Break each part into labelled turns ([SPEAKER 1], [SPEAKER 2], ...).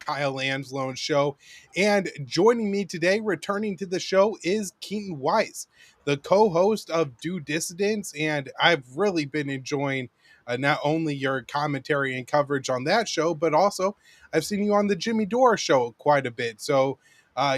[SPEAKER 1] Kyle Anzalone Show. And joining me today, returning to the show, is Keaton Weiss, the co-host of Due Dissidents. And I've really been enjoying not only your commentary and coverage on that show, but also I've seen you on the Jimmy Dore Show quite a bit. So,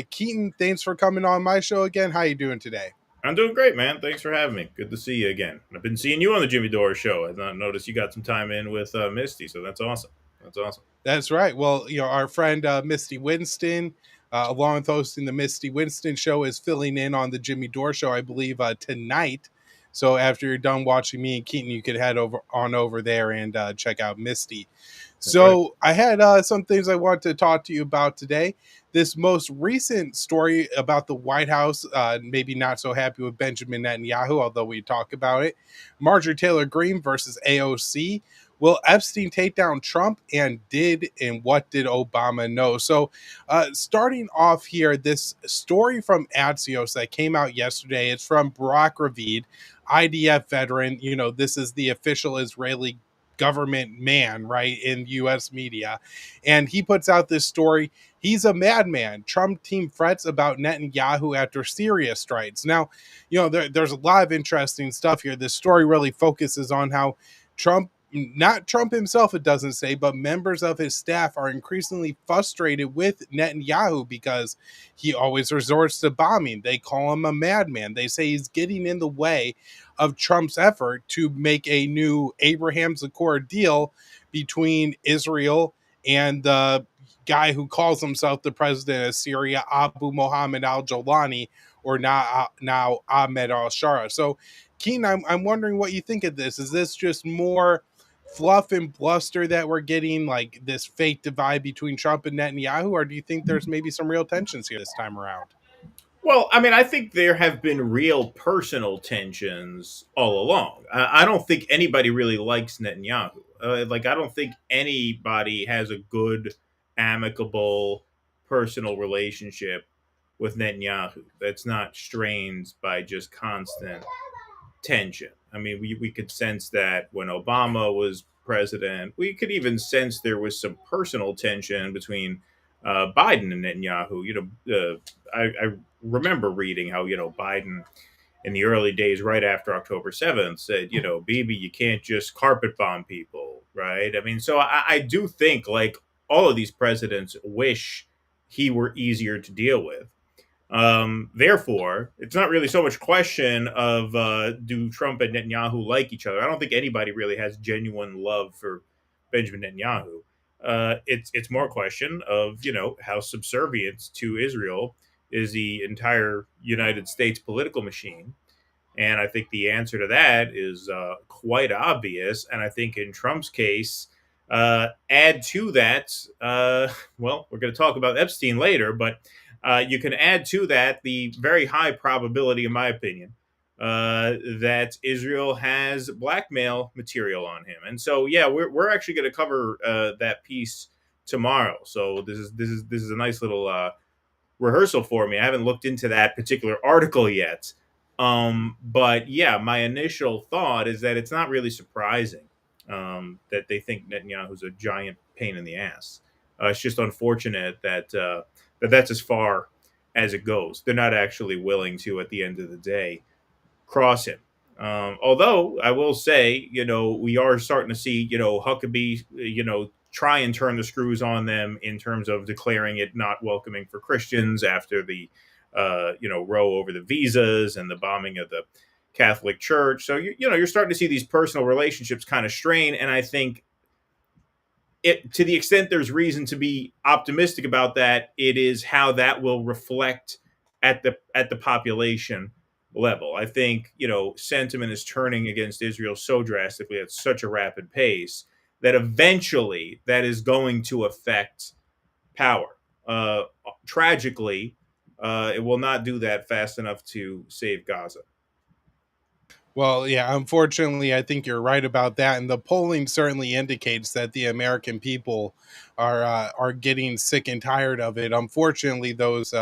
[SPEAKER 1] Keaton, thanks for coming on my show again. How you doing today?
[SPEAKER 2] I'm doing great, man. Thanks for having me. Good to see you again. I've been seeing you on the Jimmy Dore show. I noticed you got some time in with Misty, so that's awesome. That's awesome.
[SPEAKER 1] That's right. Well, our friend Misty Winston, along with hosting the Misty Winston Show, is filling in on the Jimmy Dore Show, I believe, tonight. So after you're done watching me and Keaton, you could head over there and check out Misty.
[SPEAKER 2] That's right.
[SPEAKER 1] So I had some things I want to talk to you about today. This most recent story about the White House, maybe not so happy with Benjamin Netanyahu, although we talk about it. Marjorie Taylor Greene versus AOC. Will Epstein take down Trump, and what did Obama know? So starting off here, this story from Axios that came out yesterday, it's from Barak Ravid, IDF veteran. This is the official Israeli government man, right, in U.S. media. And he puts out this story. He's a madman. Trump team frets about Netanyahu after Syria strikes. Now, there's a lot of interesting stuff here. This story really focuses on how not Trump himself, it doesn't say, but members of his staff are increasingly frustrated with Netanyahu because he always resorts to bombing. They call him a madman. They say he's getting in the way of Trump's effort to make a new Abraham's Accord deal between Israel and the guy who calls himself the president of Syria, Abu Mohammed al-Jolani, or now Ahmed al-Shara. So, Keen, I'm wondering what you think of this. Is this just more fluff and bluster that we're getting, like this fake divide between Trump and Netanyahu, or do you think there's maybe some real tensions here this time around?
[SPEAKER 2] Well, I mean, I think there have been real personal tensions all along. I don't think anybody really likes Netanyahu. I don't think anybody has a good, amicable, personal relationship with Netanyahu that's not strained by just constant tension. I mean, we could sense that when Obama was president. We could even sense there was some personal tension between Biden and Netanyahu. I remember reading how Biden in the early days, right after October 7th, said, Bibi, you can't just carpet bomb people, right? I mean, so I do think like all of these presidents wish he were easier to deal with. Therefore, it's not really so much question of do Trump and Netanyahu like each other. I don't think anybody really has genuine love for Benjamin Netanyahu. It's more a question of how subservient to Israel is the entire United States political machine, and I think the answer to that is quite obvious. And I think in Trump's case, add to that, well, we're going to talk about Epstein later, but you can add to that the very high probability, in my opinion, that Israel has blackmail material on him. And so, yeah, we're actually going to cover that piece tomorrow. So this is a nice little rehearsal for me. I haven't looked into that particular article yet. But yeah, my initial thought is that it's not really surprising that they think Netanyahu's a giant pain in the ass. It's just unfortunate that that's as far as it goes. They're not actually willing to, at the end of the day, cross him. Although I will say, we are starting to see, Huckabee, try and turn the screws on them in terms of declaring it not welcoming for Christians after the, row over the visas and the bombing of the Catholic Church. So, you're starting to see these personal relationships kind of strain. And I think to the extent there's reason to be optimistic about that, it is how that will reflect at the population level. I think, sentiment is turning against Israel so drastically at such a rapid pace that eventually that is going to affect power. Tragically, it will not do that fast enough to save Gaza.
[SPEAKER 1] Well, yeah, unfortunately, I think you're right about that, and the polling certainly indicates that the American people are getting sick and tired of it. Unfortunately, those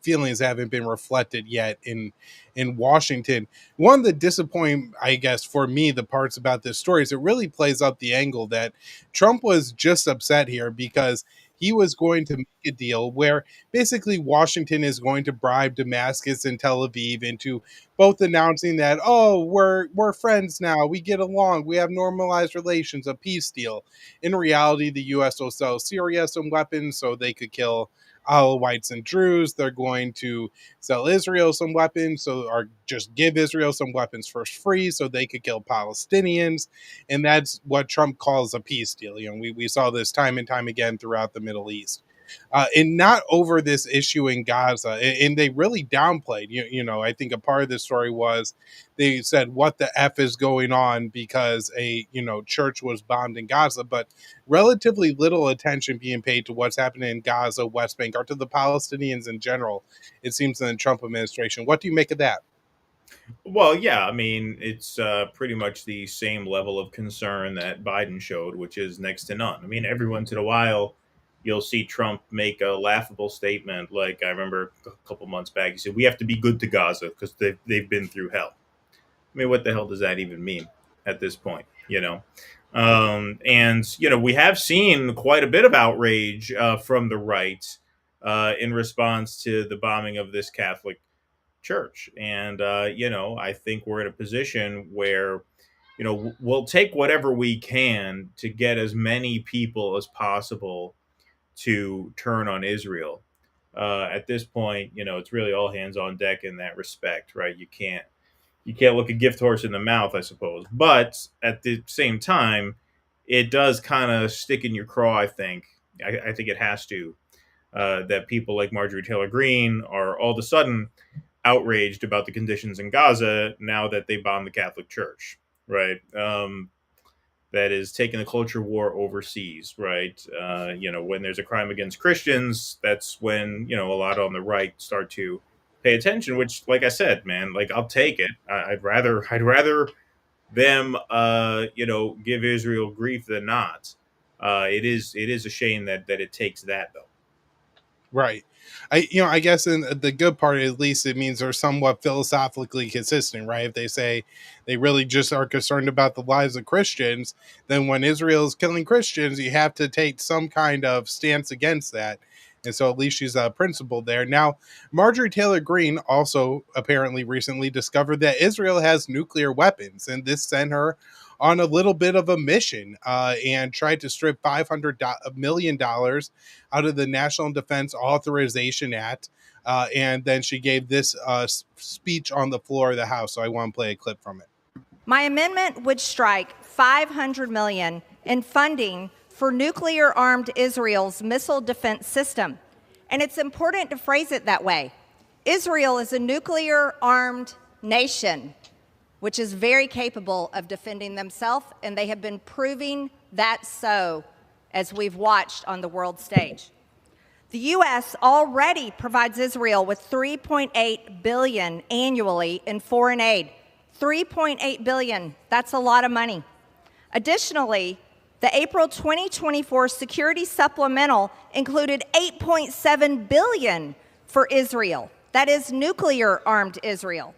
[SPEAKER 1] feelings haven't been reflected yet in Washington. One of the disappointing, I guess, for me, the parts about this story is it really plays up the angle that Trump was just upset here because he was going to make a deal where basically Washington is going to bribe Damascus and Tel Aviv into both announcing that, oh, we're friends now, we get along, we have normalized relations, a peace deal. In reality, the U.S. will sell Syria some weapons so they could kill Alawites and Druze. They're going to sell Israel some weapons, or just give Israel some weapons for free so they could kill Palestinians. And that's what Trump calls a peace deal. We saw this time and time again throughout the Middle East. And not over this issue in Gaza. And they really downplayed. I think a part of the story was they said, "What the f is going on?" because a church was bombed in Gaza, but relatively little attention being paid to what's happening in Gaza, West Bank, or to the Palestinians in general. It seems in the Trump administration. What do you make of that?
[SPEAKER 2] Well, yeah, I mean, it's pretty much the same level of concern that Biden showed, which is next to none. I mean, every once in a while, you'll see Trump make a laughable statement. Like I remember a couple months back, he said, "We have to be good to Gaza because they've been through hell." I mean, what the hell does that even mean at this point? And we have seen quite a bit of outrage from the right in response to the bombing of this Catholic church. And, I think we're in a position where, we'll take whatever we can to get as many people as possible to turn on Israel. At this point, it's really all hands on deck in that respect, right? You can't look a gift horse in the mouth, I suppose. But at the same time, it does kind of stick in your craw, I think. I think it has to. That people like Marjorie Taylor Greene are all of a sudden outraged about the conditions in Gaza now that they bombed the Catholic Church, right? That is taking the culture war overseas, right? When there's a crime against Christians, that's when a lot on the right start to pay attention. Which, like I said, man, like I'll take it. I'd rather them, give Israel grief than not. It is a shame that it takes that though.
[SPEAKER 1] Right. I guess in the good part, at least it means they're somewhat philosophically consistent, right? If they say they really just are concerned about the lives of Christians, then when Israel is killing Christians, you have to take some kind of stance against that. And so at least she's a principle there. Now, Marjorie Taylor Greene also apparently recently discovered that Israel has nuclear weapons, and this sent her on a little bit of a mission and tried to strip $500 million out of the National Defense Authorization Act. And then she gave this speech on the floor of the House. So I want to play a clip from it.
[SPEAKER 3] My amendment would strike $500 million in funding for nuclear-armed Israel's missile defense system. And it's important to phrase it that way. Israel is a nuclear-armed nation, which is very capable of defending themselves, and they have been proving that so as we've watched on the world stage. The U.S. already provides Israel with $3.8 billion annually in foreign aid. $3.8 billion, that's a lot of money. Additionally, the April 2024 security supplemental included $8.7 billion for Israel. That is nuclear-armed Israel.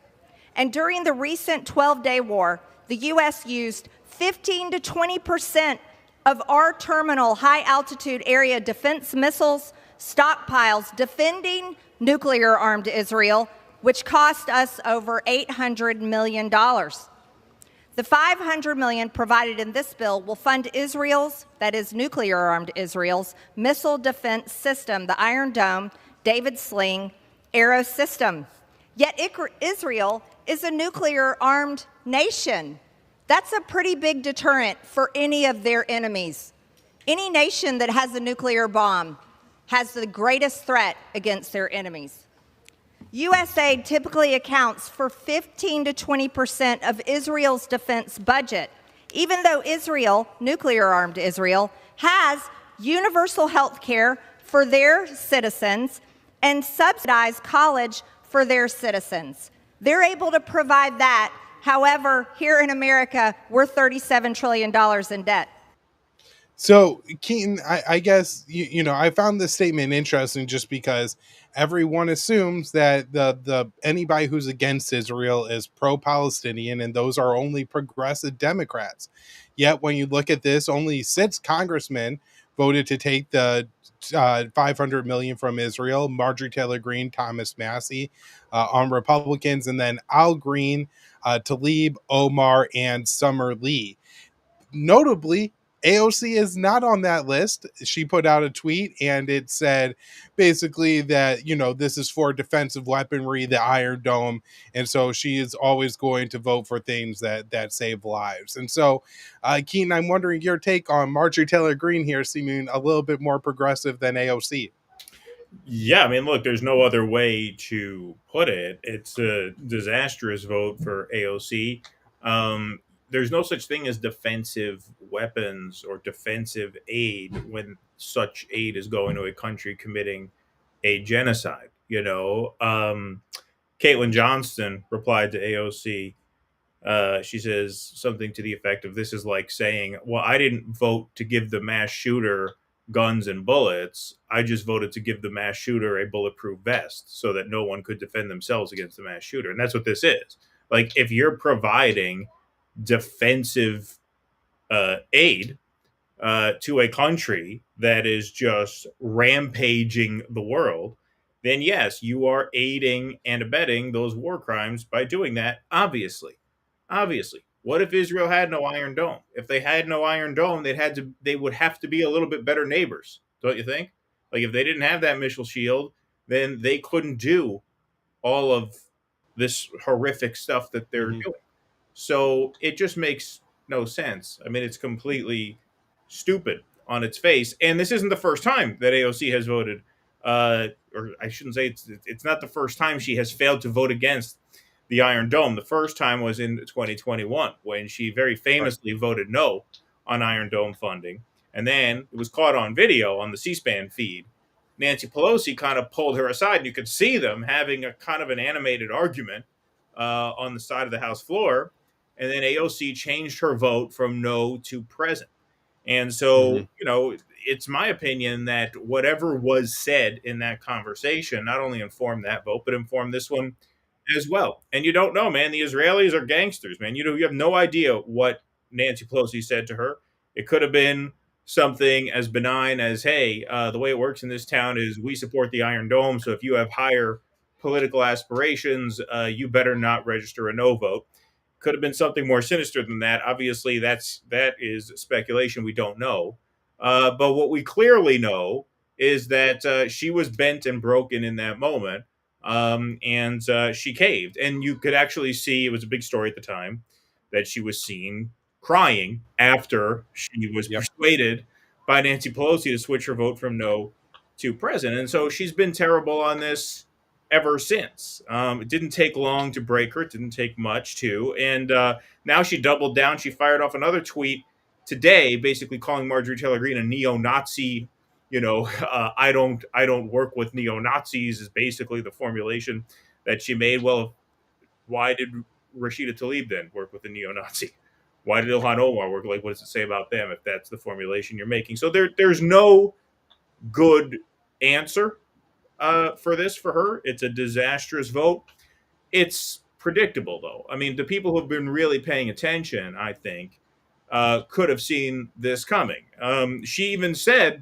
[SPEAKER 3] And during the recent 12-day war, the U.S. used 15 to 20% of our terminal high-altitude area defense missiles stockpiles defending nuclear-armed Israel, which cost us over $800 million. The $500 million provided in this bill will fund Israel's, that is nuclear-armed Israel's, missile defense system, the Iron Dome, David Sling, Arrow system. Yet Israel is a nuclear-armed nation. That's a pretty big deterrent for any of their enemies. Any nation that has a nuclear bomb has the greatest threat against their enemies. U.S. aid typically accounts for 15 to 20% of Israel's defense budget, even though Israel, nuclear-armed Israel, has universal health care for their citizens and subsidized college for their citizens. They're able to provide that. However, here in America, we're $37 trillion in debt.
[SPEAKER 1] So, Keaton, I guess, I found this statement interesting just because everyone assumes that the anybody who's against Israel is pro-Palestinian, and those are only progressive Democrats. Yet, when you look at this, only 6 congressmen voted to take the 500 million from Israel. Marjorie Taylor Greene, Thomas Massey on Republicans, and then Al Green, Tlaib, Omar, and Summer Lee. Notably, AOC is not on that list. She put out a tweet and it said basically that, this is for defensive weaponry, the Iron Dome. And so she is always going to vote for things that save lives. And so, Keaton, I'm wondering your take on Marjorie Taylor Greene here seeming a little bit more progressive than AOC.
[SPEAKER 2] Yeah, I mean, look, there's no other way to put it. It's a disastrous vote for AOC. There's no such thing as defensive weapons or defensive aid when such aid is going to a country committing a genocide. Caitlin Johnston replied to AOC. She says something to the effect of, this is like saying, well, I didn't vote to give the mass shooter guns and bullets. I just voted to give the mass shooter a bulletproof vest so that no one could defend themselves against the mass shooter. And that's what this is. Like, if you're providing defensive aid to a country that is just rampaging the world, then yes, you are aiding and abetting those war crimes by doing that, obviously. What if Israel had no Iron Dome? If they had no Iron Dome, they would have to be a little bit better neighbors, don't you think? Like, if they didn't have that missile shield, then they couldn't do all of this horrific stuff that they're doing. So it just makes no sense. I mean, it's completely stupid on its face. And this isn't the first time that AOC has voted, or I shouldn't say it's not the first time she has failed to vote against the Iron Dome. The first time was in 2021 when she very famously voted no on Iron Dome funding. And then it was caught on video on the C-SPAN feed. Nancy Pelosi kind of pulled her aside, and you could see them having a kind of an animated argument on the side of the House floor. And then AOC changed her vote from no to present. And so, it's my opinion that whatever was said in that conversation not only informed that vote, but informed this one as well. And you don't know, man. The Israelis are gangsters, man. You have no idea what Nancy Pelosi said to her. It could have been something as benign as, hey, the way it works in this town is we support the Iron Dome. So if you have higher political aspirations, you better not register a no vote. Could have been something more sinister than that. Obviously, that is speculation. We don't know. But what we clearly know is that she was bent and broken in that moment. And she caved. And you could actually see, it was a big story at the time, that she was seen crying after she was persuaded by Nancy Pelosi to switch her vote from no to present. And so she's been terrible on this ever since. It didn't take long to break her. It didn't take much to. And now she doubled down. She fired off another tweet today, basically calling Marjorie Taylor Greene a neo-Nazi. I don't work with neo-Nazis is basically the formulation that she made. Well, why did Rashida Tlaib then work with a neo-Nazi? Why did Ilhan Omar work? Like, what does it say about them if that's the formulation you're making? So there's no good answer for this for her. It's a disastrous vote. It's predictable, though. I mean, the people who have been really paying attention, I think, could have seen this coming. She even said,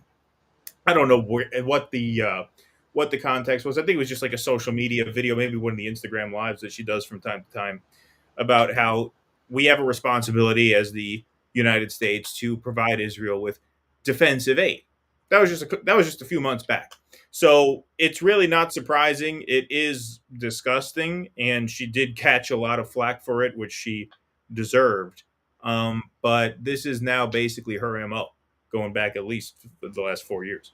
[SPEAKER 2] I don't know what the context was. I think it was just like a social media video, maybe one of the Instagram lives that she does from time to time, about how we have a responsibility as the United States to provide Israel with defensive aid. That was just a few months back. So it's really not surprising. It is disgusting, and she did catch a lot of flack for it, which she deserved. But this is now basically her MO, going back at least the last 4 years.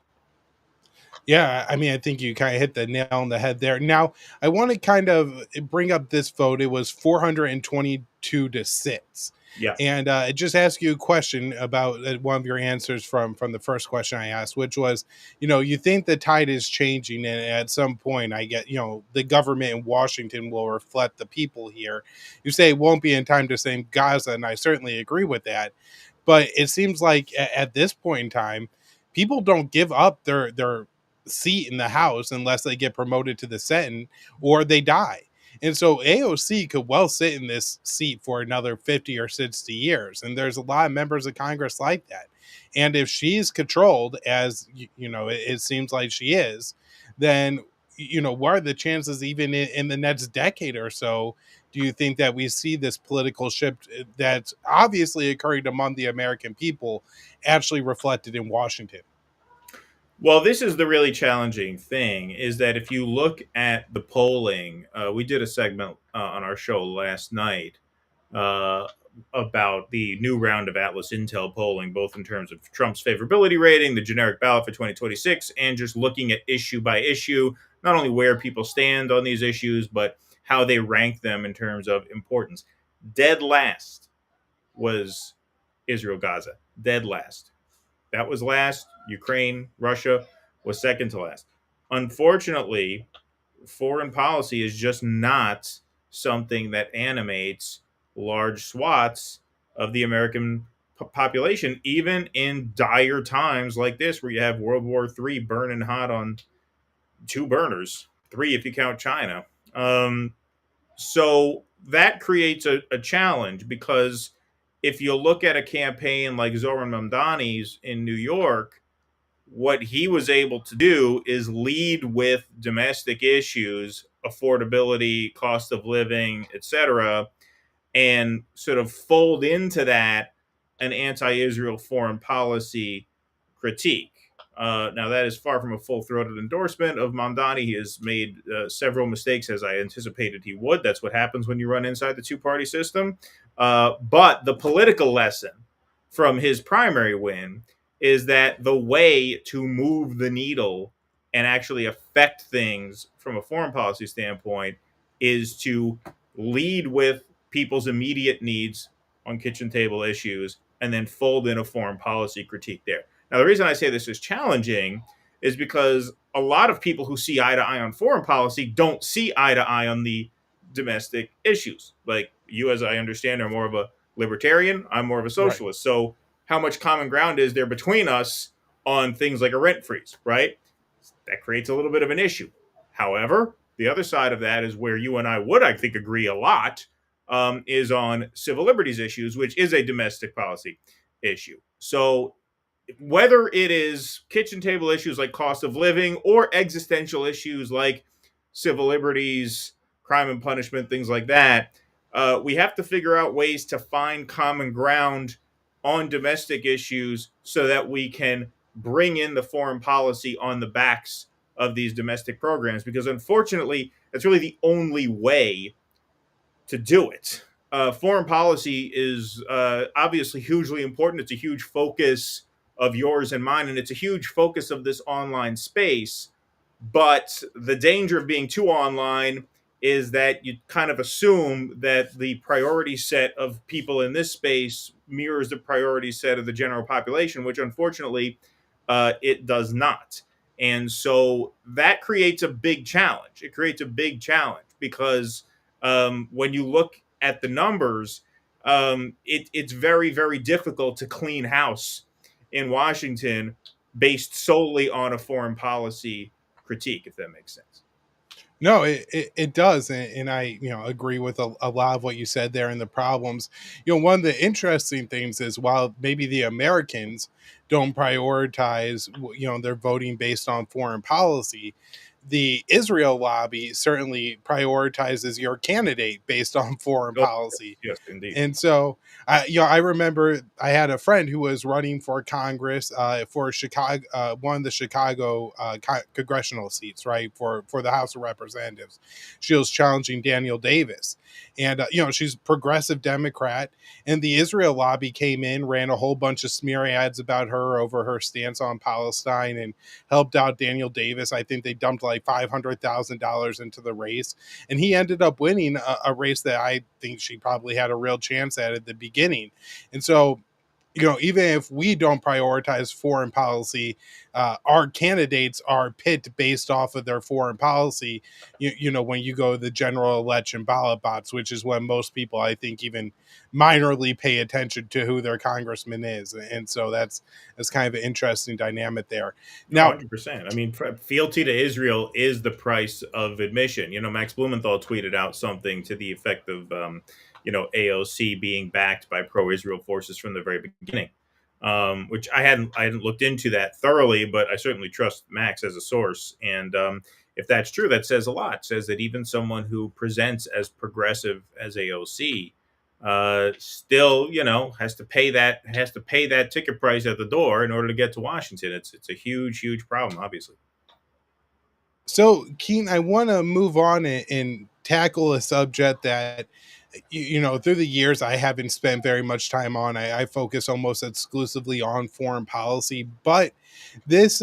[SPEAKER 1] Yeah, I mean, I think you kind of hit the nail on the head there. Now, I want to kind of bring up this vote. It was 422 to 6.
[SPEAKER 2] Yeah.
[SPEAKER 1] And it just ask you a question about one of your answers from the first question I asked, which was, you think the tide is changing, and at some point I get, the government in Washington will reflect the people here. You say it won't be in time to save Gaza, and I certainly agree with that. But it seems like at this point in time, people don't give up their seat in the House unless they get promoted to the Senate or they die. And so AOC could well sit in this seat for another 50 or 60 years. And there's a lot of members of Congress like that. And if she's controlled, as it seems like she is, then what are the chances, even in the next decade or so, do you think that we see this political shift that's obviously occurring among the American people actually reflected in Washington?
[SPEAKER 2] Well, this is the really challenging thing, is that if you look at the polling, we did a segment on our show last night uh, about the new round of Atlas Intel polling, both in terms of Trump's favorability rating, the generic ballot for 2026, and just looking at issue by issue, not only where people stand on these issues, but how they rank them in terms of importance. Dead last was Israel Gaza. Dead last. That was last. Ukraine, Russia was second to last. Unfortunately, foreign policy is just not something that animates large swaths of the American population, even in dire times like this, where you have World War III burning hot on two burners, three if you count China. So that creates a challenge, because if you look at a campaign like Zoran Mamdani's in New York, what he was able to do is lead with domestic issues, affordability, cost of living, etc., and sort of fold into that an anti-Israel foreign policy critique. Now, that is far from a full-throated endorsement of Mamdani. He has made several mistakes, as I anticipated he would. That's what happens when you run inside the two-party system. But the political lesson from his primary win is that the way to move the needle and actually affect things from a foreign policy standpoint is to lead with people's immediate needs on kitchen table issues and then fold in a foreign policy critique there. Now, the reason I say this is challenging is because a lot of people who see eye to eye on foreign policy don't see eye to eye on the domestic issues. Like you, as I understand, are more of a libertarian. I'm more of a socialist. Right. So how much common ground is there between us on things like a rent freeze, right? That creates a little bit of an issue. However, the other side of that is where you and I would, I think, agree a lot, is on civil liberties issues, which is a domestic policy issue. So whether it is kitchen table issues like cost of living or existential issues like civil liberties, crime and punishment, things like that, we have to figure out ways to find common ground on domestic issues so that we can bring in the foreign policy on the backs of these domestic programs, because unfortunately, that's really the only way to do it. Foreign policy is obviously hugely important. It's a huge focus of yours and mine, and it's a huge focus of this online space. But the danger of being too online is that you kind of assume that the priority set of people in this space mirrors the priority set of the general population, which unfortunately it does not. And so that creates a big challenge. It creates a big challenge because when you look at the numbers, it's very, very difficult to clean house in Washington based solely on a foreign policy critique, if that makes sense.
[SPEAKER 1] No, it does. And I, agree with a lot of what you said there and the problems. One of the interesting things is while maybe the Americans don't prioritize, their voting based on foreign policy, the Israel lobby certainly prioritizes your candidate based on foreign policy.
[SPEAKER 2] Yes, indeed.
[SPEAKER 1] And so, I remember I had a friend who was running for Congress for Chicago, one of the Chicago congressional seats, right, for the House of Representatives. She was challenging Daniel Davis. And, she's a progressive Democrat. And the Israel lobby came in, ran a whole bunch of smear ads about her over her stance on Palestine and helped out Daniel Davis. I think they dumped like $500,000 into the race. And he ended up winning a race that I think she probably had a real chance at the beginning. And so even if we don't prioritize foreign policy, our candidates are picked based off of their foreign policy. When you go to the general election ballot box, which is when most people, I think, even minorly pay attention to who their congressman is, and so that's kind of an interesting dynamic there. Now,
[SPEAKER 2] 100%. I mean, fealty to Israel is the price of admission. Max Blumenthal tweeted out something to the effect of, AOC being backed by pro-Israel forces from the very beginning, which I hadn't looked into that thoroughly, but I certainly trust Max as a source. And if that's true, that says a lot. It says that even someone who presents as progressive as AOC still, has to pay that ticket price at the door in order to get to Washington. It's a huge problem, obviously.
[SPEAKER 1] so Keaton, I want to move on and tackle a subject that through the years I haven't spent very much time on. I focus almost exclusively on foreign policy, but this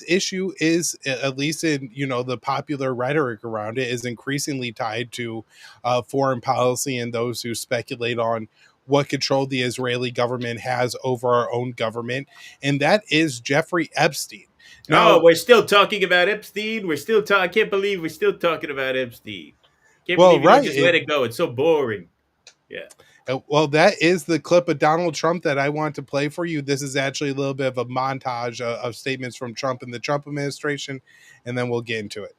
[SPEAKER 1] issue is, at least in the popular rhetoric around it, is increasingly tied to foreign policy and those who speculate on what control the Israeli government has over our own government, and that is Jeffrey Epstein. Now,
[SPEAKER 2] we're still talking about Epstein. I can't believe we're still talking about Epstein. Can't
[SPEAKER 1] well,
[SPEAKER 2] believe you
[SPEAKER 1] right,
[SPEAKER 2] don't just let it go. It's so boring. Yeah.
[SPEAKER 1] Well, that is the clip of Donald Trump that I want to play for you. This is actually a little bit of a montage of statements from Trump and the Trump administration, and then we'll get into it.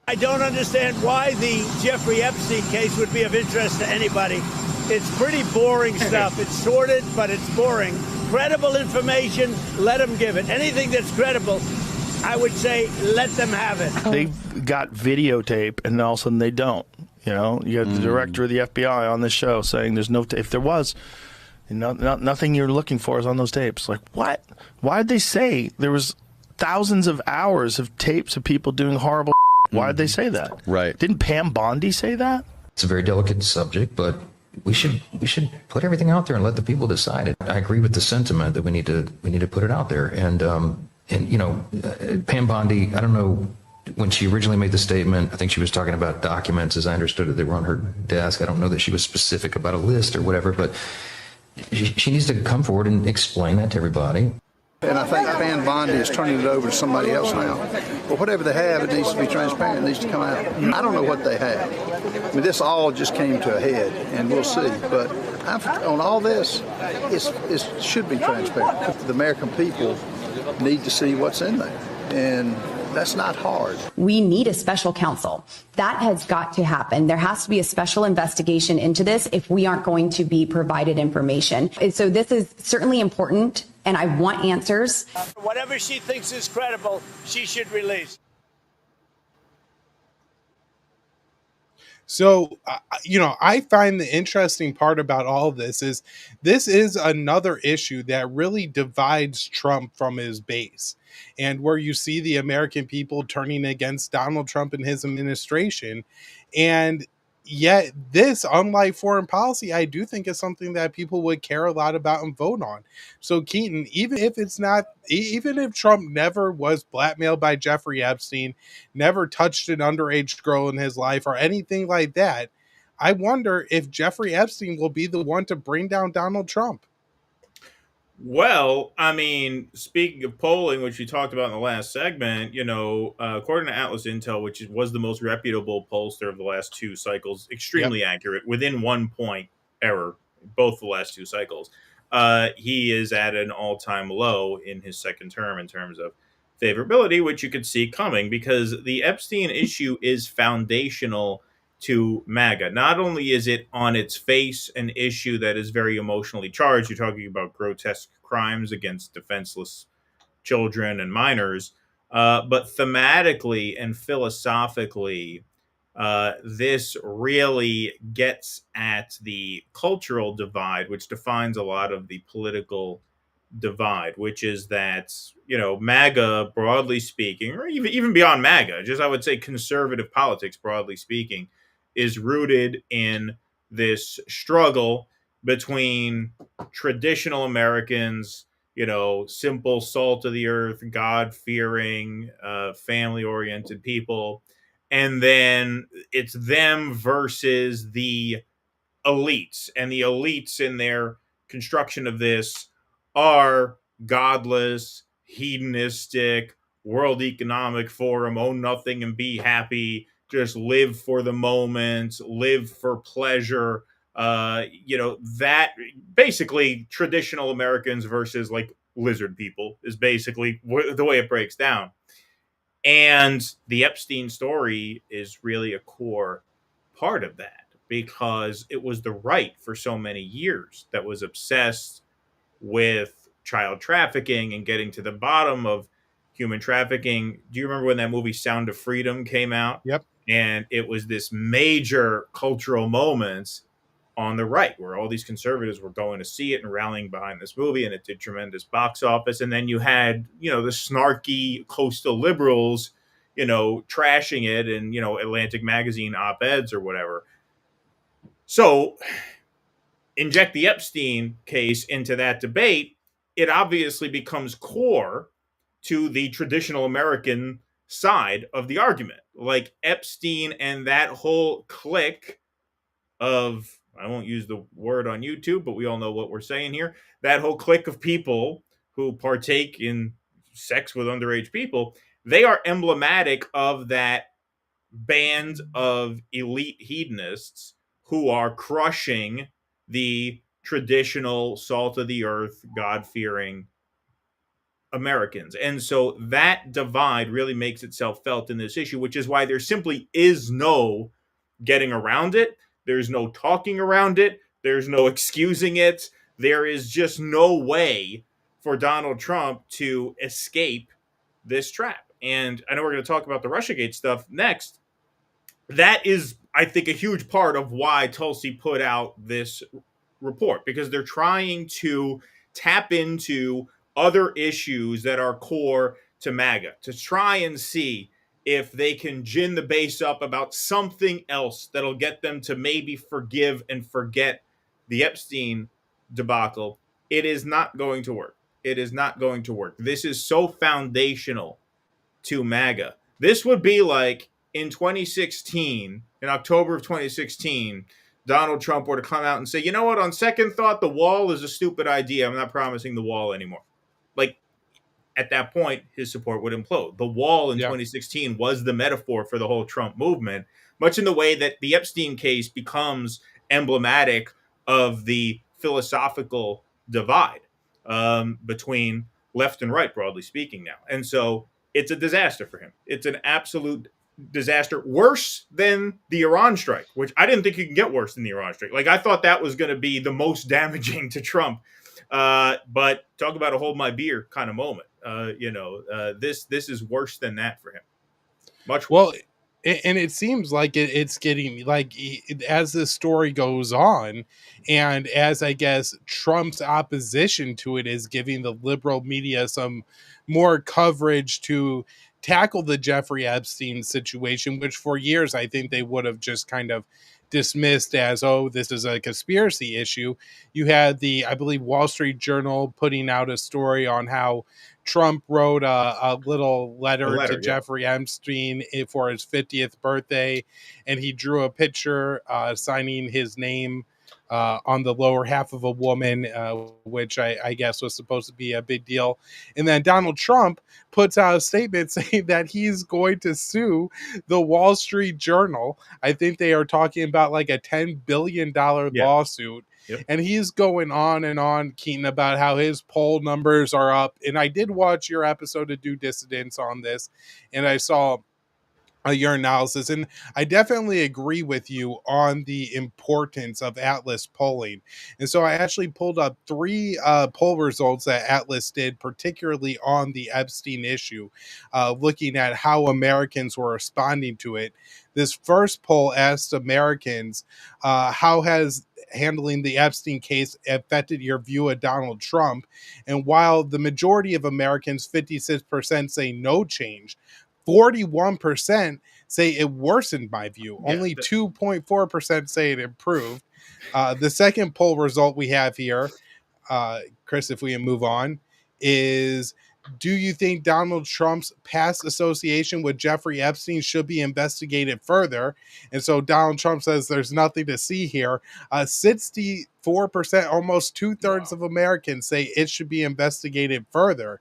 [SPEAKER 4] I don't understand why the Jeffrey Epstein case would be of interest to anybody. It's pretty boring stuff. It's sordid, but it's boring. Credible information, let them give it. Anything that's credible, I would say, let them have it.
[SPEAKER 5] They've got videotape, and all of a sudden they don't. You have the director of the FBI on this show saying there's no if there was, nothing you're looking for is on those tapes. Like, what? Why did they say there was thousands of hours of tapes of people doing horrible? Why did they say that?
[SPEAKER 6] Right.
[SPEAKER 5] Didn't Pam Bondi say that?
[SPEAKER 7] It's a very delicate subject, but we should put everything out there and let the people decide it. I agree with the sentiment that we need to put it out there. And Pam Bondi, I don't know. When she originally made the statement, I think she was talking about documents, as I understood it, that were on her desk. I don't know that she was specific about a list or whatever, but she needs to come forward and explain that to everybody.
[SPEAKER 8] And I think Pam Bondi is turning it over to somebody else now. But whatever they have, it needs to be transparent. It needs to come out. I don't know what they have. I mean, this all just came to a head, and we'll see. But on all this, it should be transparent. The American people need to see what's in there. And that's not hard.
[SPEAKER 9] We need a special counsel. That has got to happen. There has to be a special investigation into this if we aren't going to be provided information. And so this is certainly important, and I want answers.
[SPEAKER 4] Whatever she thinks is credible, she should release.
[SPEAKER 1] So, I find the interesting part about all of this is another issue that really divides Trump from his base, and where you see the American people turning against Donald Trump and his administration. And yet this, unlike foreign policy, I do think is something that people would care a lot about and vote on. So Keaton, even if Trump never was blackmailed by Jeffrey Epstein, never touched an underage girl in his life or anything like that, I wonder if Jeffrey Epstein will be the one to bring down Donald Trump.
[SPEAKER 2] Well, I mean, speaking of polling, which we talked about in the last segment, according to Atlas Intel, which was the most reputable pollster of the last two cycles, extremely accurate, within 1 point error, both the last two cycles. He is at an all-time low in his second term in terms of favorability, which you could see coming because the Epstein issue is foundational to MAGA. Not only is it on its face an issue that is very emotionally charged, you're talking about grotesque crimes against defenseless children and minors, but thematically and philosophically, this really gets at the cultural divide, which defines a lot of the political divide, which is that, MAGA, broadly speaking, or even beyond MAGA, just I would say conservative politics, broadly speaking, is rooted in this struggle between traditional Americans, simple, salt of the earth, God-fearing, family-oriented people, and then it's them versus the elites, and the elites in their construction of this are godless, hedonistic, World Economic Forum, own nothing and be happy, just live for the moment, live for pleasure. That basically traditional Americans versus like lizard people is basically the way it breaks down. And the Epstein story is really a core part of that because it was the right for so many years that was obsessed with child trafficking and getting to the bottom of human trafficking. Do you remember when that movie Sound of Freedom came out?
[SPEAKER 1] Yep.
[SPEAKER 2] And it was this major cultural moment on the right where all these conservatives were going to see it and rallying behind this movie, and it did tremendous box office. And then you had, the snarky coastal liberals, trashing it and, Atlantic Magazine op-eds or whatever. So inject the Epstein case into that debate, it obviously becomes core to the traditional American side of the argument. Like Epstein and that whole clique of, I won't use the word on YouTube, but we all know what we're saying here. That whole clique of people who partake in sex with underage people, they are emblematic of that band of elite hedonists who are crushing the traditional salt of the earth, God-fearing Americans. And so that divide really makes itself felt in this issue, which is why there simply is no getting around it. There's no talking around it. There's no excusing it. There is just no way for Donald Trump to escape this trap. And I know we're going to talk about the Russiagate stuff next. That is, I think, a huge part of why Tulsi put out this report, because they're trying to tap into other issues that are core to MAGA to try and see if they can gin the base up about something else that'll get them to maybe forgive and forget the Epstein debacle. It is not going to work. It is not going to work. This is so foundational to MAGA. This would be like in 2016, in October of 2016, Donald Trump were to come out and say, you know what, on second thought, the wall is a stupid idea. I'm not promising the wall anymore. Like, at that point, his support would implode. The wall in 2016 was the metaphor for the whole Trump movement, much in the way that the Epstein case becomes emblematic of the philosophical divide between left and right, broadly speaking now. And so it's a disaster for him. It's an absolute disaster, worse than the Iran strike, which I didn't think you can get worse than the Iran strike. Like, I thought that was going to be the most damaging to Trump. But talk about a hold my beer kind of moment. This is worse than that for him. Much worse.
[SPEAKER 1] Well, and it seems like it's getting like, as this story goes on, and as I guess Trump's opposition to it is giving the liberal media some more coverage to tackle the Jeffrey Epstein situation, which for years I think they would have just kind of dismissed as, oh, this is a conspiracy issue. You had I believe, Wall Street Journal putting out a story on how Trump wrote a little letter to Jeffrey Epstein for his 50th birthday, and he drew a picture signing his name on the lower half of a woman, which I guess was supposed to be a big deal. And then Donald Trump puts out a statement saying that he's going to sue the Wall Street Journal. I think they are talking about like a $10 billion lawsuit. Yep. And he's going on, Keaton, about how his poll numbers are up. And I did watch your episode of Due Dissidence on this, and I saw your analysis, and I definitely agree with you on the importance of Atlas polling. And so I actually pulled up 3 poll results that Atlas did, particularly on the Epstein issue, looking at how Americans were responding to it. This first poll asked Americans, how has handling the Epstein case affected your view of Donald Trump? And while the majority of Americans, 56%, say no change, 41% say it worsened my view. Yeah, only 2.4% say it improved. The second poll result we have here, Chris, if we can move on, is, do you think Donald Trump's past association with Jeffrey Epstein should be investigated further? And so Donald Trump says there's nothing to see here. 64% 84%, almost 2/3 of Americans say it should be investigated further.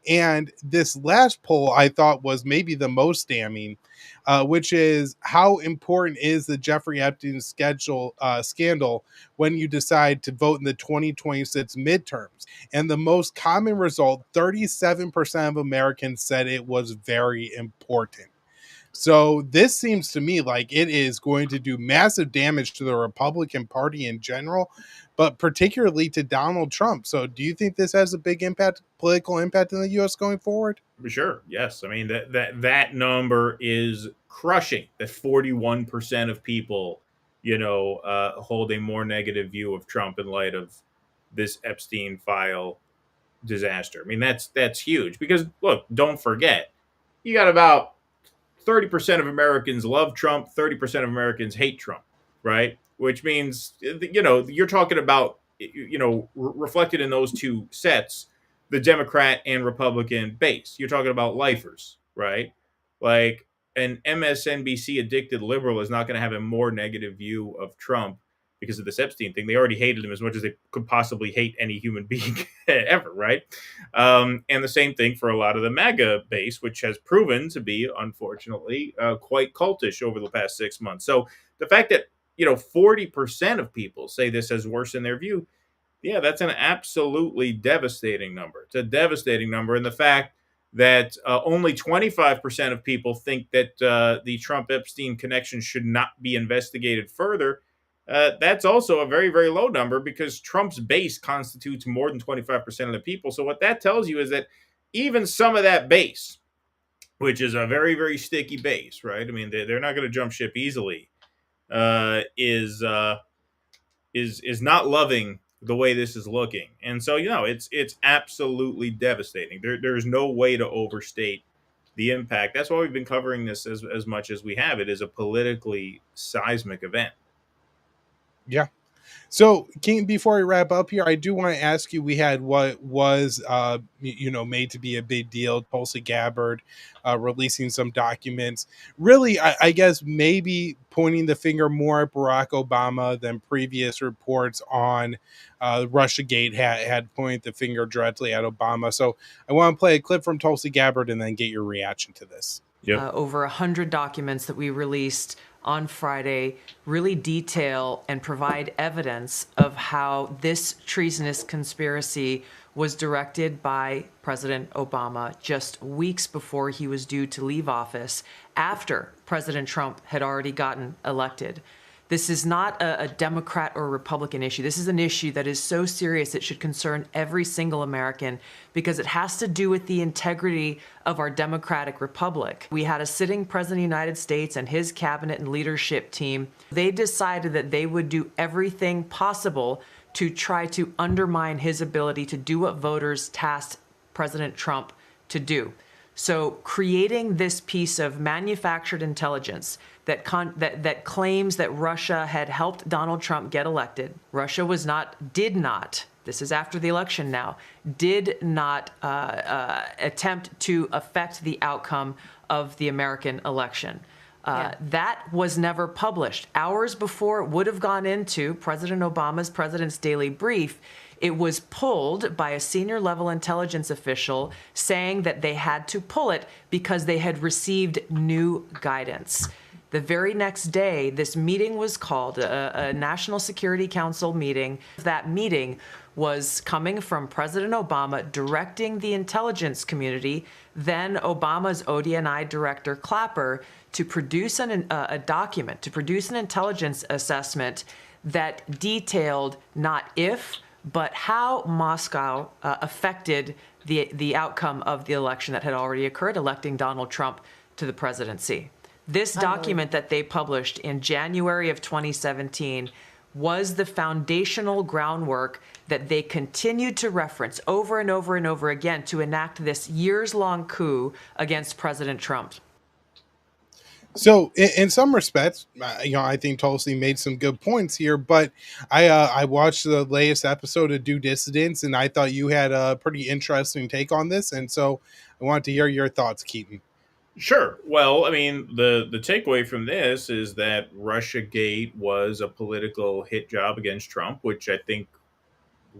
[SPEAKER 1] And this last poll I thought was maybe the most damning, which is how important is the Jeffrey Epstein scandal when you decide to vote in the 2026 midterms? And the most common result, 37% of Americans said it was very important. So this seems to me like it is going to do massive damage to the Republican Party in general, but particularly to Donald Trump. So do you think this has a big impact, political impact in the U.S. going forward?
[SPEAKER 2] For sure. Yes. I mean, that number is crushing. That 41% of people, hold a more negative view of Trump in light of this Epstein file disaster. I mean, that's huge because look, don't forget, you got about 30% of Americans love Trump, 30% of Americans hate Trump, right? Which means, you're talking about, reflected in those two sets, the Democrat and Republican base. You're talking about lifers, right? Like an MSNBC addicted liberal is not going to have a more negative view of Trump because of this Epstein thing. They already hated him as much as they could possibly hate any human being ever, right? And the same thing for a lot of the MAGA base, which has proven to be, unfortunately, quite cultish over the past 6 months. So the fact that, 40% of people say this has worsened their view, yeah, that's an absolutely devastating number. It's a devastating number. And the fact that only 25% of people think that the Trump-Epstein connection should not be investigated further, that's also a very, very low number because Trump's base constitutes more than 25% of the people. So what that tells you is that even some of that base, which is a very, very sticky base, right? I mean, they're not going to jump ship easily, is not loving the way this is looking. And so, it's absolutely devastating. There's no way to overstate the impact. That's why we've been covering this as much as we have. It is a politically seismic event.
[SPEAKER 1] Yeah. So, Keaton, before we wrap up here, I do want to ask you, we had what was, made to be a big deal, Tulsi Gabbard releasing some documents. Really, I guess maybe pointing the finger more at Barack Obama than previous reports on Russiagate had pointed the finger directly at Obama. So I want to play a clip from Tulsi Gabbard and then get your reaction to this.
[SPEAKER 2] Yep.
[SPEAKER 6] Over 100 documents that we released on Friday really detail and provide evidence of how this treasonous conspiracy was directed by President Obama just weeks before he was due to leave office after President Trump had already gotten elected. This is not a Democrat or Republican issue. This is an issue that is so serious it should concern every single American because it has to do with the integrity of our democratic republic. We had a sitting president of the United States and his cabinet and leadership team. They decided that they would do everything possible to try to undermine his ability to do what voters tasked President Trump to do. So creating this piece of manufactured intelligence that claims that Russia had helped Donald Trump get elected. Russia did not, this is after the election now, did not attempt to affect the outcome of the American election. That was never published. Hours before it would have gone into President Obama's President's Daily Brief, it was pulled by a senior level intelligence official saying that they had to pull it because they had received new guidance. The very next day, this meeting was called, a National Security Council meeting. That meeting was coming from President Obama directing the intelligence community, then Obama's ODNI director Clapper, to produce a document, to produce an intelligence assessment that detailed not if, but how Moscow affected the outcome of the election that had already occurred, electing Donald Trump to the presidency. This document that they published in January of 2017 was the foundational groundwork that they continued to reference over and over and over again to enact this years-long coup against President Trump.
[SPEAKER 1] So in some respects, I think Tulsi made some good points here, but I watched the latest episode of Due Dissidents, and I thought you had a pretty interesting take on this, and so I wanted to hear your thoughts, Keaton.
[SPEAKER 2] Sure. Well, I mean, the takeaway from this is that Russiagate was a political hit job against Trump, which I think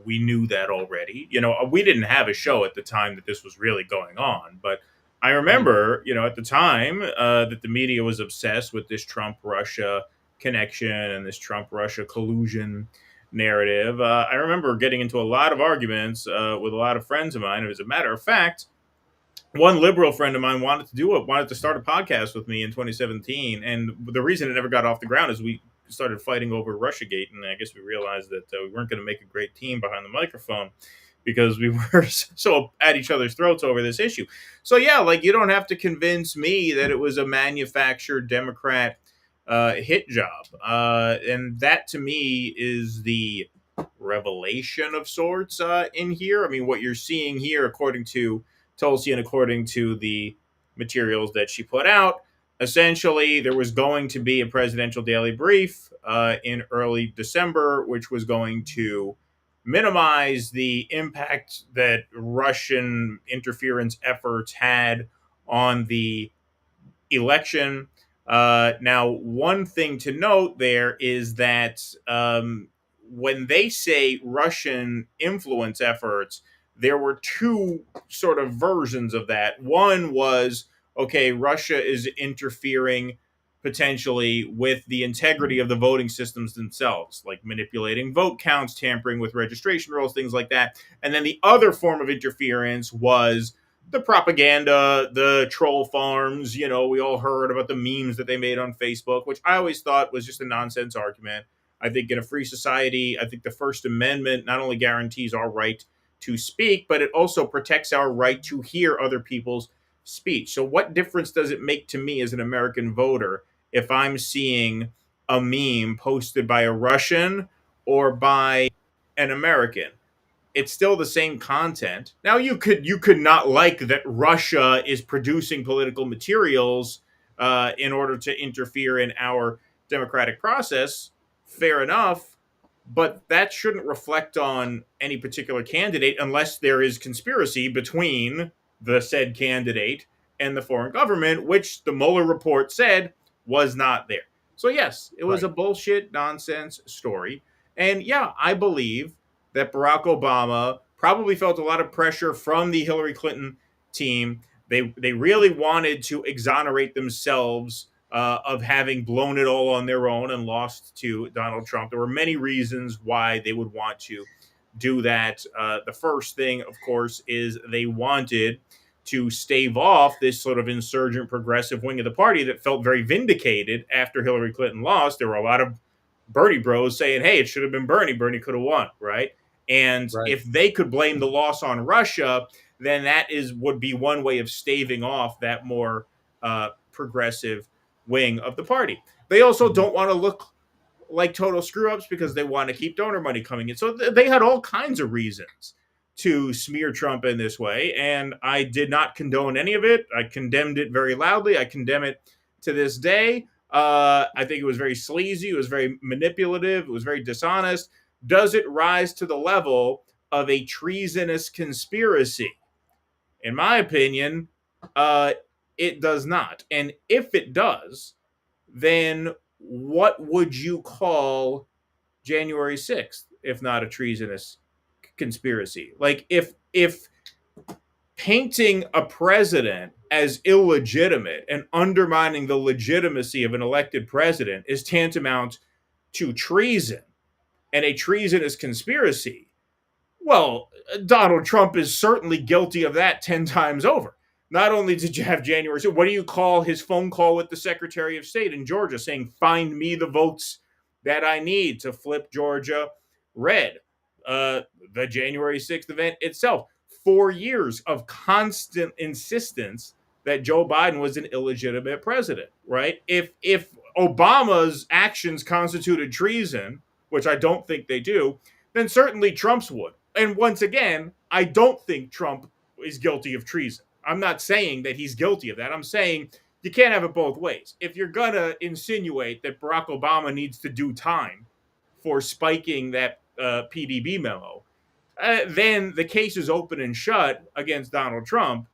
[SPEAKER 2] we knew that already. We didn't have a show at the time that this was really going on, but I remember, at the time that the media was obsessed with this Trump Russia connection and this Trump Russia collusion narrative. I remember getting into a lot of arguments with a lot of friends of mine. As a matter of fact, one liberal friend of mine wanted to start a podcast with me in 2017, and the reason it never got off the ground is we started fighting over Russiagate, and I guess we realized that we weren't going to make a great team behind the microphone because we were so at each other's throats over this issue. So yeah, like, you don't have to convince me that it was a manufactured Democrat hit job, and that to me is the revelation of sorts in here. I mean, what you're seeing here, according to Tulsi and according to the materials that she put out, essentially there was going to be a presidential daily brief in early December, which was going to minimize the impact that Russian interference efforts had on the election. Now, one thing to note there is that when they say Russian influence efforts, there were two sort of versions of that. One was, okay, Russia is interfering potentially with the integrity of the voting systems themselves, like manipulating vote counts, tampering with registration rolls, things like that. And then the other form of interference was the propaganda, the troll farms. We all heard about the memes that they made on Facebook, which I always thought was just a nonsense argument. I think in a free society, I think the First Amendment not only guarantees our right to speak, but it also protects our right to hear other people's speech. So what difference does it make to me as an American voter if I'm seeing a meme posted by a Russian or by an American? It's still the same content. Now, you could not like that Russia is producing political materials in order to interfere in our democratic process. Fair enough, but that shouldn't reflect on any particular candidate unless there is conspiracy between the said candidate and the foreign government, which the Mueller report said was not there. So yes, it was a bullshit nonsense story. And yeah, I believe that Barack Obama probably felt a lot of pressure from the Hillary Clinton team. They really wanted to exonerate themselves of having blown it all on their own and lost to Donald Trump. There were many reasons why they would want to do that. The first thing, of course, is they wanted to stave off this sort of insurgent progressive wing of the party that felt very vindicated after Hillary Clinton lost. There were a lot of Bernie bros saying, hey, it should have been Bernie. Bernie could have won, right? And if they could blame the loss on Russia, then that would be one way of staving off that more progressive wing of the party. They also don't want to look like total screw-ups because they want to keep donor money coming in. So they had all kinds of reasons to smear Trump in this way, and I did not condone any of it. I condemned it very loudly. I condemn it to this day. I think it was very sleazy. It was very manipulative. It was very dishonest. Does it rise to the level of a treasonous conspiracy? In my opinion, it does not. And if it does, then what would you call January 6th, if not a treasonous conspiracy? Like, if painting a president as illegitimate and undermining the legitimacy of an elected president is tantamount to treason and a treasonous conspiracy, well, Donald Trump is certainly guilty of that 10 times over. Not only did you have January 6th, what do you call his phone call with the Secretary of State in Georgia saying, find me the votes that I need to flip Georgia red? The January 6th event itself, 4 years of constant insistence that Joe Biden was an illegitimate president, right? If Obama's actions constituted treason, which I don't think they do, then certainly Trump's would. And once again, I don't think Trump is guilty of treason. I'm not saying that he's guilty of that. I'm saying you can't have it both ways. If you're going to insinuate that Barack Obama needs to do time for spiking that PDB memo, then the case is open and shut against Donald Trump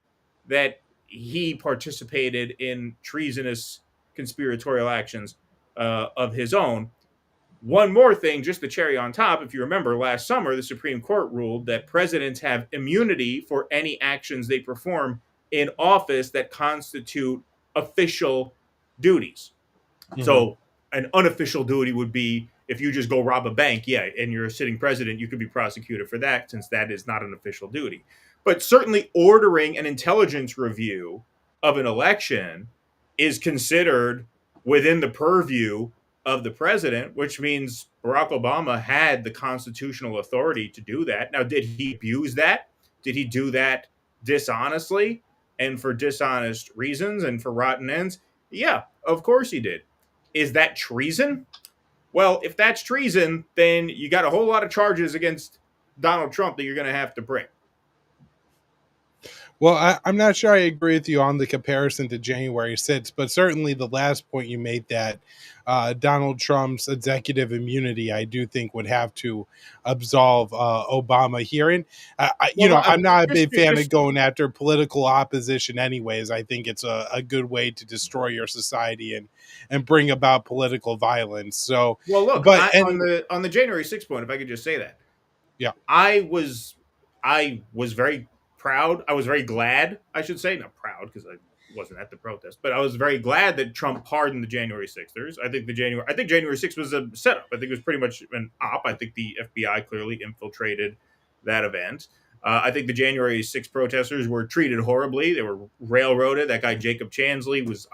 [SPEAKER 2] that he participated in treasonous conspiratorial actions of his own. One more thing, just the cherry on top. If you remember, last summer, the Supreme Court ruled that presidents have immunity for any actions they perform in office that constitute official duties.
[SPEAKER 1] Mm-hmm.
[SPEAKER 2] So an unofficial duty would be if you just go rob a bank, and you're a sitting president, you could be prosecuted for that, since that is not an official duty. But certainly ordering an intelligence review of an election is considered within the purview of the president, which means Barack Obama had the constitutional authority to do that. Now, did he abuse that? Did he do that dishonestly and for dishonest reasons and for rotten ends? Yeah, of course he did. Is that treason? Well, if that's treason, then you got a whole lot of charges against Donald Trump that you're going to have to bring.
[SPEAKER 1] Well, I'm not sure I agree with you on the comparison to January 6th, but certainly the last point you made that Donald Trump's executive immunity, I do think would have to absolve Obama here. And, I'm not a big fan of going after political opposition anyways. I think it's a good way to destroy your society and bring about political violence. So,
[SPEAKER 2] well, look, on the January 6th point, if I could just say that.
[SPEAKER 1] Yeah.
[SPEAKER 2] I was very proud. I was very glad, I should say, not proud because I wasn't at the protest, but I was very glad that Trump pardoned the January 6ers. I think January 6th was a setup. I think it was pretty much an op. I think the FBI clearly infiltrated that event. I think the January 6th protesters were treated horribly. They were railroaded. That guy, Jacob Chansley, was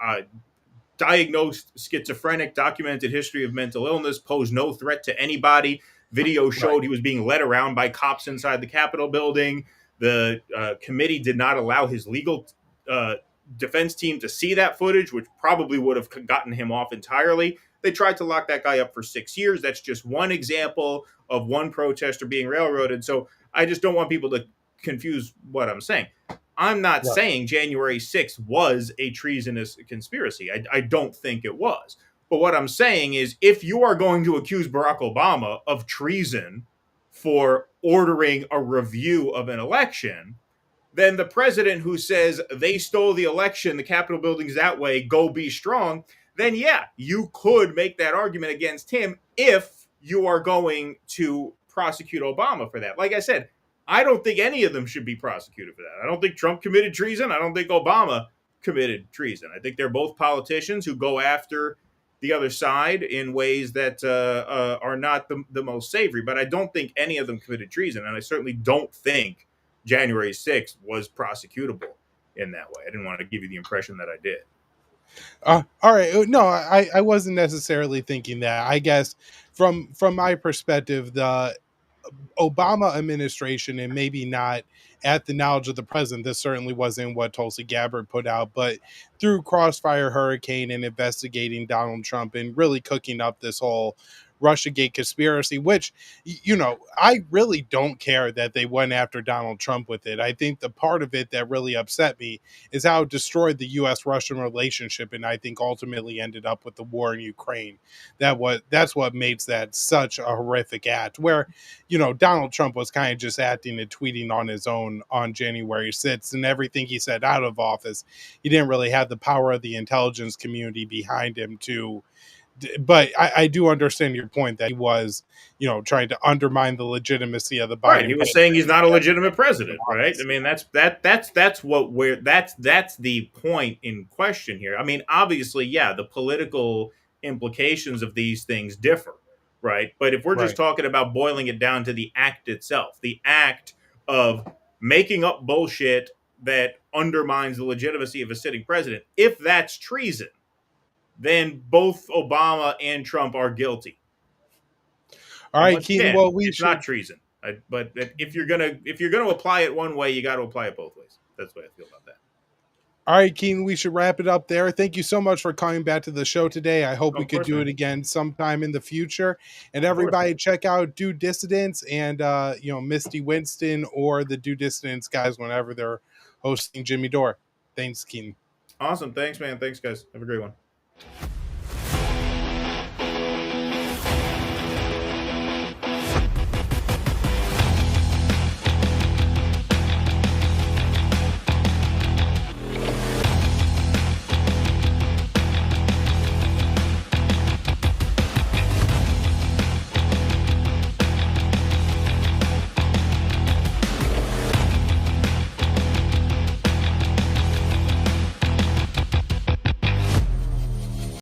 [SPEAKER 2] diagnosed schizophrenic, documented history of mental illness, posed no threat to anybody. Video showed he was being led around by cops inside the Capitol building. The committee did not allow his legal defense team to see that footage, which probably would have gotten him off entirely. They tried to lock that guy up for 6 years. That's just one example of one protester being railroaded. So I just don't want people to confuse what I'm saying. I'm not saying January 6th was a treasonous conspiracy. I don't think it was. But what I'm saying is, if you are going to accuse Barack Obama of treason for ordering a review of an election, then the president who says they stole the election, the Capitol building's that way, go be strong, then you could make that argument against him if you are going to prosecute Obama for that. Like I said, I don't think any of them should be prosecuted for that. I don't think Trump committed treason. I don't think Obama committed treason. I think they're both politicians who go after the other side in ways that are not the most savory. But I don't think any of them committed treason. And I certainly don't think January 6th was prosecutable in that way. I didn't want to give you the impression that I did.
[SPEAKER 1] All right. No, I wasn't necessarily thinking that. I guess from my perspective, the Obama administration, and maybe not at the knowledge of the president, this certainly wasn't what Tulsi Gabbard put out, but through Crossfire Hurricane and investigating Donald Trump and really cooking up this whole Russiagate conspiracy, which, I really don't care that they went after Donald Trump with it. I think the part of it that really upset me is how it destroyed the U.S.-Russian relationship, and I think ultimately ended up with the war in Ukraine. That's what makes that such a horrific act, where, Donald Trump was kind of just acting and tweeting on his own on January 6th, and everything he said out of office, he didn't really have the power of the intelligence community behind him to. But I do understand your point that he was, trying to undermine the legitimacy of the Biden.
[SPEAKER 2] Right. He was saying he's not a legitimate president, right? I mean, that's the point in question here. I mean, obviously, the political implications of these things differ, right? But if we're just talking about boiling it down to the act itself, the act of making up bullshit that undermines the legitimacy of a sitting president, if that's treason, then both Obama and Trump are guilty.
[SPEAKER 1] All right, Keaton. Well,
[SPEAKER 2] it's not treason, but if you're gonna apply it one way, you got to apply it both ways. That's the way I feel about that.
[SPEAKER 1] All right, Keaton, we should wrap it up there. Thank you so much for coming back to the show today. I hope we could do it again sometime in the future. And everybody, check out Due Dissidents and Misty Winston or the Due Dissidents guys whenever they're hosting Jimmy Dore. Thanks, Keaton.
[SPEAKER 2] Awesome. Thanks, man. Thanks, guys. Have a great one.